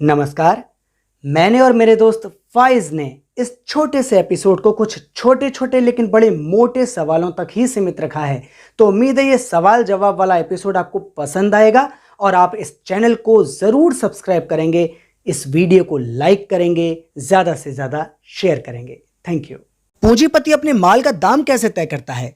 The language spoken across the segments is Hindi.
नमस्कार, मैंने और मेरे दोस्त फाइज ने इस छोटे से एपिसोड को कुछ छोटे छोटे लेकिन बड़े मोटे सवालों तक ही सीमित रखा है। तो उम्मीद है ये सवाल जवाब वाला एपिसोड आपको पसंद आएगा और आप इस चैनल को ज़रूर सब्सक्राइब करेंगे, इस वीडियो को लाइक करेंगे, ज़्यादा से ज़्यादा शेयर करेंगे। Thank you. पूंजीपति अपने माल का दाम कैसे तय करता है?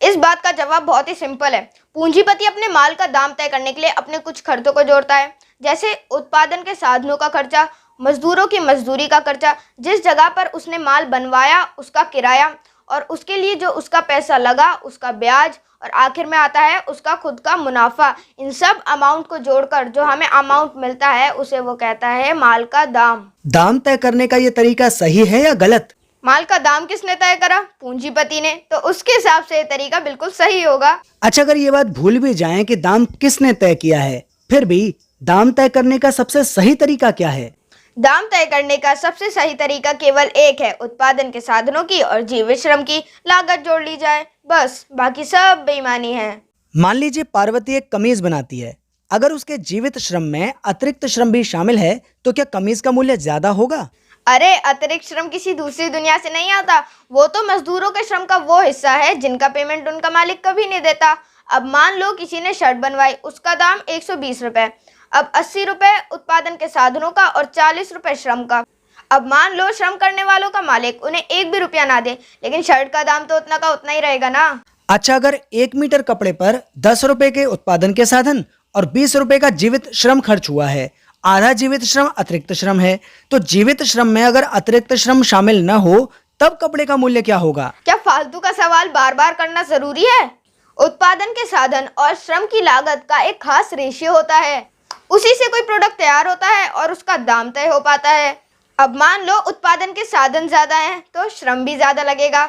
इस बात का जवाब बहुत ही सिंपल है। पूंजीपति अपने माल का दाम तय करने के लिए अपने कुछ खर्चों को जोड़ता है, जैसे उत्पादन के साधनों का खर्चा, मजदूरों की मजदूरी का खर्चा, जिस जगह पर उसने माल बनवाया उसका किराया, और उसके लिए जो उसका पैसा लगा उसका ब्याज, और आखिर में आता है उसका खुद का मुनाफा। इन सब अमाउंट को जोड़कर जो हमें अमाउंट मिलता है उसे वो कहता है माल का दाम। दाम तय करने का ये तरीका सही है या गलत? माल का दाम किसने तय करा? पूंजीपति ने। तो उसके हिसाब से ये तरीका बिल्कुल सही होगा। अच्छा, अगर ये बात भूल भी जाएं कि दाम किसने तय किया है, फिर भी दाम तय करने का सबसे सही तरीका क्या है? दाम तय करने का सबसे सही तरीका केवल एक है, उत्पादन के साधनों की और जीवित श्रम की लागत जोड़ ली जाए, बस। बाकी सब बेईमानी है। मान लीजिए पार्वती एक कमीज बनाती है, अगर उसके जीवित श्रम में अतिरिक्त श्रम भी शामिल है तो क्या कमीज का मूल्य ज्यादा होगा? अरे, अतिरिक्त श्रम किसी दूसरी दुनिया से नहीं आता, वो तो मजदूरों के श्रम का वो हिस्सा है जिनका पेमेंट उनका मालिक कभी नहीं देता। अब मान लो किसी ने शर्ट बनवाई, उसका दाम 120 रुपए। अब 80 रुपए उत्पादन के साधनों का और 40 रुपए श्रम का। अब मान लो श्रम करने वालों का मालिक उन्हें एक भी रुपया ना दे, लेकिन शर्ट का दाम तो उतना का उतना ही रहेगा ना। अच्छा, अगर 1 मीटर कपड़े पर 10 रुपए के उत्पादन के साधन और 20 रुपए का जीवित श्रम खर्च हुआ है, आधा जीवित श्रम अतिरिक्त श्रम है, तो जीवित श्रम में अगर अतिरिक्त श्रम शामिल न हो तब कपड़े का मूल्य क्या होगा? क्या फालतू का सवाल बार बार करना जरूरी है? उत्पादन के साधन और श्रम की लागत का एक खास रेशियो होता है, उसी से कोई प्रोडक्ट तैयार होता है और उसका दाम तय हो पाता है। अब मान लो उत्पादन के साधन ज्यादा हैं तो श्रम भी ज्यादा लगेगा,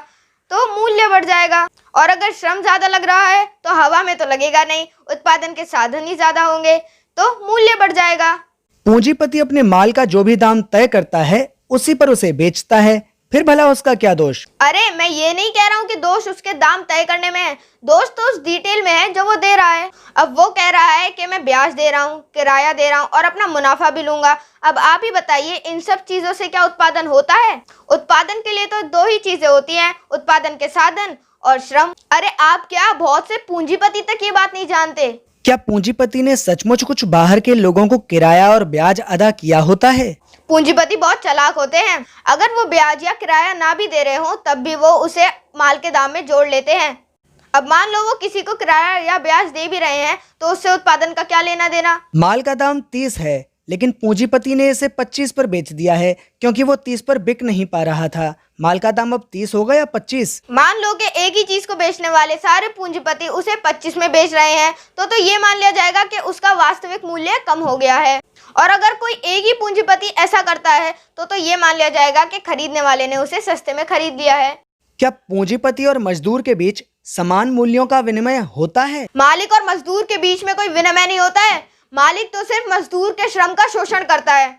तो मूल्य बढ़ जाएगा। और अगर श्रम ज्यादा लग रहा है तो हवा में तो लगेगा नहीं, उत्पादन के साधन ही ज्यादा होंगे तो मूल्य बढ़ जाएगा। पूंजीपति अपने माल का जो भी दाम तय करता है उसी पर उसे बेचता है, फिर भला उसका क्या दोष? अरे, मैं ये नहीं कह रहा हूँ कि दोष उसके दाम तय करने में है, दोष तो उस डिटेल में है जो वो दे रहा है। अब वो कह रहा है कि मैं ब्याज दे रहा हूँ, किराया दे रहा हूँ और अपना मुनाफा भी लूंगा। अब आप ही बताइए, इन सब चीजों से क्या उत्पादन होता है? उत्पादन के लिए तो दो ही चीजें होती हैं, उत्पादन के साधन और श्रम। अरे, आप क्या बहुत से पूंजीपति तक ये बात नहीं जानते? क्या पूंजीपति ने सचमुच कुछ बाहर के लोगों को किराया और ब्याज अदा किया होता है? पूंजीपति बहुत चालाक होते हैं। अगर वो ब्याज या किराया ना भी दे रहे हो तब भी वो उसे माल के दाम में जोड़ लेते हैं। अब मान लो वो किसी को किराया या ब्याज दे भी रहे हैं तो उससे उत्पादन का क्या लेना देना? माल का दाम 30 है, लेकिन पूंजीपति ने इसे 25 पर बेच दिया है क्योंकि वो 30 पर बिक नहीं पा रहा था। माल का दाम अब 30 होगा या 25? मान लो कि एक ही चीज को बेचने वाले सारे पूंजीपति उसे 25 में बेच रहे हैं तो ये मान लिया जाएगा कि उसका वास्तविक मूल्य कम हो गया है। और अगर कोई एक ही पूंजीपति ऐसा करता है तो ये मान लिया जाएगा कि खरीदने वाले ने उसे सस्ते में खरीद लिया है। क्या पूंजीपति और मजदूर के बीच समान मूल्यों का विनिमय होता है? मालिक और मजदूर के बीच में कोई विनिमय नहीं होता है। मालिक तो सिर्फ मजदूर के श्रम का शोषण करता है।